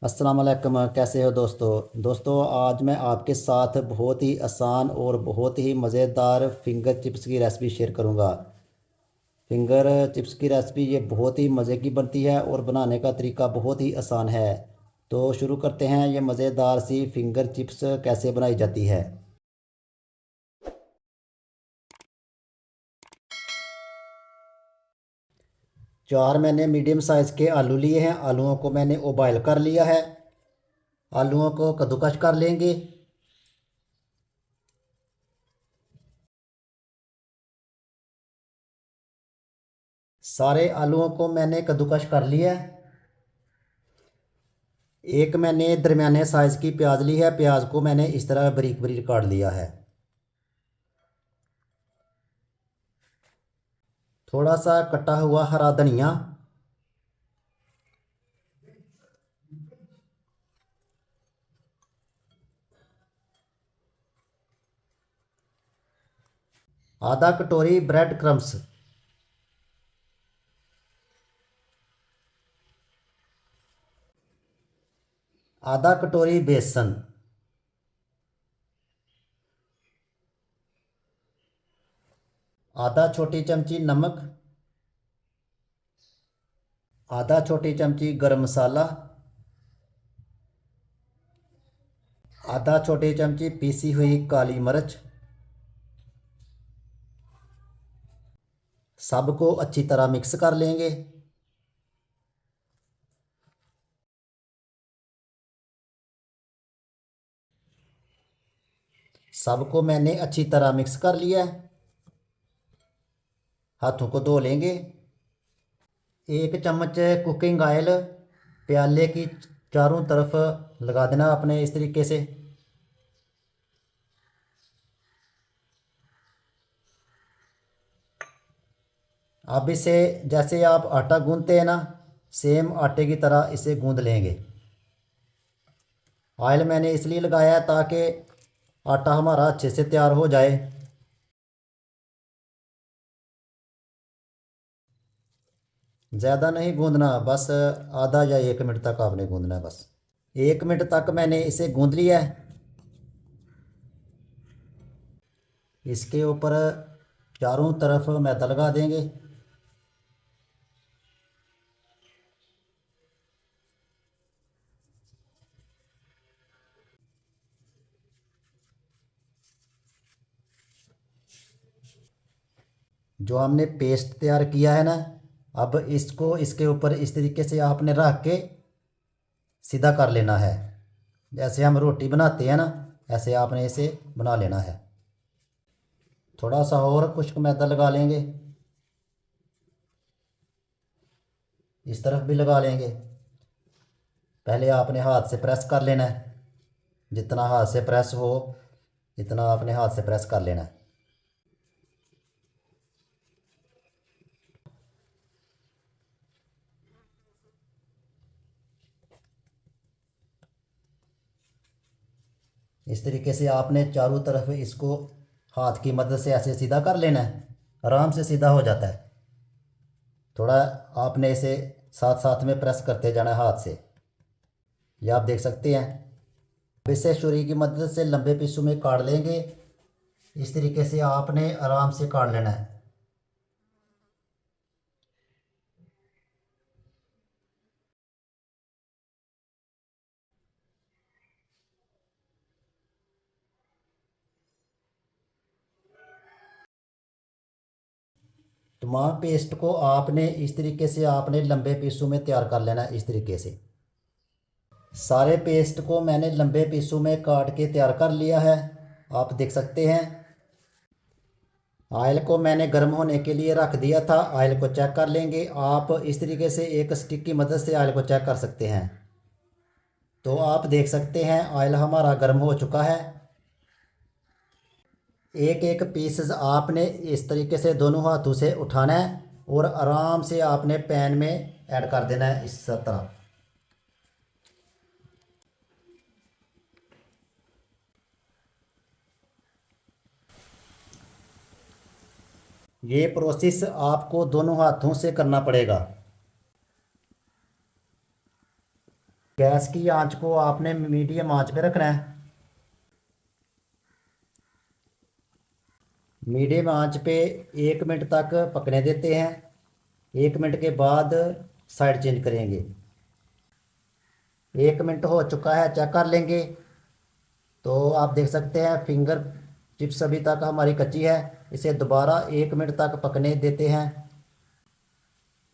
अस्सलाम वालेकुम। कैसे हो दोस्तों आज मैं आपके साथ बहुत ही आसान और बहुत ही मज़ेदार फिंगर चिप्स की रेसिपी शेयर करूंगा। फिंगर चिप्स की रेसिपी ये बहुत ही मज़े की बनती है और बनाने का तरीका बहुत ही आसान है। तो शुरू करते हैं, ये मज़ेदार सी फिंगर चिप्स कैसे बनाई जाती है। चार मैंने मीडियम साइज़ के आलू लिए हैं। आलूओं को मैंने उबाइल कर लिया है। आलूओं को कद्दूकस कर लेंगे। सारे आलूओं को मैंने कद्दूकस कर लिया है। एक मैंने दरमियाने साइज़ की प्याज ली है। प्याज को मैंने इस तरह बारीक बारीक काट लिया है। थोड़ा सा कटा हुआ हरा धनिया, आधा कटोरी ब्रेड क्रम्स, आधा कटोरी बेसन, आधा छोटी चमची नमक, आधा छोटी चमची गरम मसाला, आधा छोटी चमची पीसी हुई काली मिर्च। सबको अच्छी तरह मिक्स कर लेंगे। सबको मैंने अच्छी तरह मिक्स कर लिया है। हाथों को धो लेंगे। एक चम्मच कुकिंग ऑयल प्याले की चारों तरफ लगा देना अपने इस तरीके से। अब इसे जैसे आप आटा गूंदते हैं ना, सेम आटे की तरह इसे गूंद लेंगे। ऑयल मैंने इसलिए लगाया है ताकि आटा हमारा अच्छे से तैयार हो जाए। ज़्यादा नहीं गूंदना, बस आधा या 1 मिनट तक आपने गूंदना है बस। 1 मिनट तक मैंने इसे गूंद लिया है। इसके ऊपर चारों तरफ मैदा लगा देंगे। जो हमने पेस्ट तैयार किया है ना, अब इसको इसके ऊपर इस तरीके से आपने रख के सीधा कर लेना है। जैसे हम रोटी बनाते हैं ना, ऐसे आपने इसे बना लेना है। थोड़ा सा और खुश्क मैदा लगा लेंगे। इस तरफ भी लगा लेंगे। पहले आपने हाथ से प्रेस कर लेना है। जितना हाथ से प्रेस हो इतना आपने हाथ से प्रेस कर लेना है। इस तरीके से आपने चारों तरफ इसको हाथ की मदद से ऐसे सीधा कर लेना है। आराम से सीधा हो जाता है। थोड़ा आपने इसे साथ साथ में प्रेस करते जाना है हाथ से। ये आप देख सकते हैं। अब इसे छुरी की मदद से लंबे पीसों में काट लेंगे। इस तरीके से आपने आराम से काट लेना है। तमाम पेस्ट को आपने इस तरीके से आपने लंबे पीसों में तैयार कर लेना है। इस तरीके से सारे पेस्ट को मैंने लंबे पीसों में काट के तैयार कर लिया है। आप देख सकते हैं। ऑयल को मैंने गर्म होने के लिए रख दिया था। ऑयल को चेक कर लेंगे। आप इस तरीके से एक स्टिक की मदद से ऑयल को चेक कर सकते हैं। तो आप देख सकते हैं ऑयल हमारा गर्म हो चुका है। एक एक पीसेस आपने इस तरीके से दोनों हाथों से उठाना है और आराम से आपने पैन में ऐड कर देना है इस तरह। ये प्रोसेस आपको दोनों हाथों से करना पड़ेगा। गैस की आंच को आपने मीडियम आंच पे रखना है। मीडियम आंच पे 1 मिनट तक पकने देते हैं। 1 मिनट के बाद साइड चेंज करेंगे। 1 मिनट हो चुका है, चेक कर लेंगे। तो आप देख सकते हैं फिंगर चिप्स अभी तक हमारी कच्ची है। इसे दोबारा 1 मिनट तक पकने देते हैं।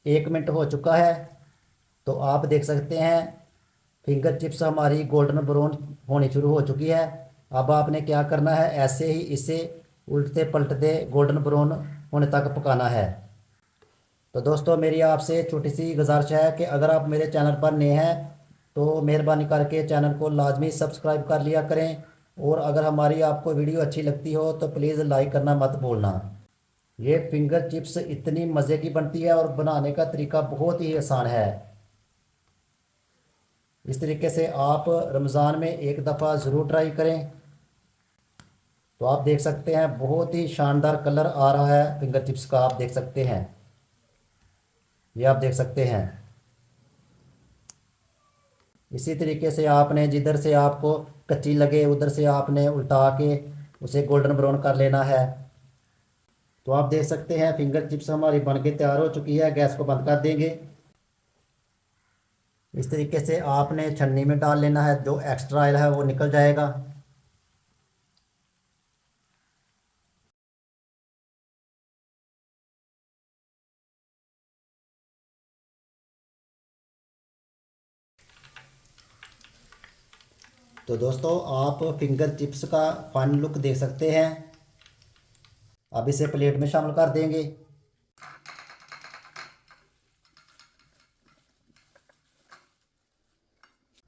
1 मिनट हो चुका है। तो आप देख सकते हैं फिंगर चिप्स हमारी गोल्डन ब्राउन होनी शुरू हो चुकी है। अब आपने क्या करना है, ऐसे ही इसे उल्टते पलटते गोल्डन ब्राउन होने तक पकाना है। तो दोस्तों मेरी आपसे छोटी सी गुजारिश है कि अगर आप मेरे चैनल पर नए हैं तो मेहरबानी करके चैनल को लाजमी सब्सक्राइब कर लिया करें। और अगर हमारी आपको वीडियो अच्छी लगती हो तो प्लीज़ लाइक करना मत भूलना। ये फिंगर चिप्स इतनी मज़े की बनती है और बनाने का तरीका बहुत ही आसान है। इस तरीके से आप रमज़ान में एक दफ़ा ज़रूर ट्राई करें। तो आप देख सकते हैं बहुत ही शानदार कलर आ रहा है फिंगर चिप्स का, आप देख सकते हैं, ये आप देख सकते हैं। इसी तरीके से आपने जिधर से आपको कच्ची लगे उधर से आपने उल्टा के उसे गोल्डन ब्राउन कर लेना है। तो आप देख सकते हैं फिंगर चिप्स हमारी बन के तैयार हो चुकी है। गैस को बंद कर देंगे। इस तरीके से आपने छन्नी में डाल लेना है, जो एक्स्ट्रा ऑयल है वो निकल जाएगा। तो दोस्तों आप फिंगर चिप्स का फाइनल लुक देख सकते हैं। अब इसे प्लेट में शामिल कर देंगे।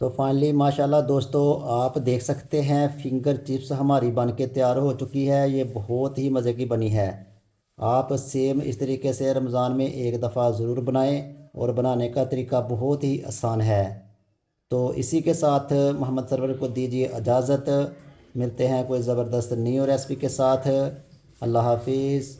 तो फाइनली माशाल्लाह दोस्तों आप देख सकते हैं फिंगर चिप्स हमारी बन के तैयार हो चुकी है। ये बहुत ही मज़े की बनी है। आप सेम इस तरीके से रमज़ान में एक दफ़ा ज़रूर बनाएं और बनाने का तरीका बहुत ही आसान है। तो इसी के साथ मोहम्मद सरवर को दीजिए इजाज़त। मिलते हैं कोई ज़बरदस्त न्यू रेसिपी के साथ। अल्लाह हाफिज़।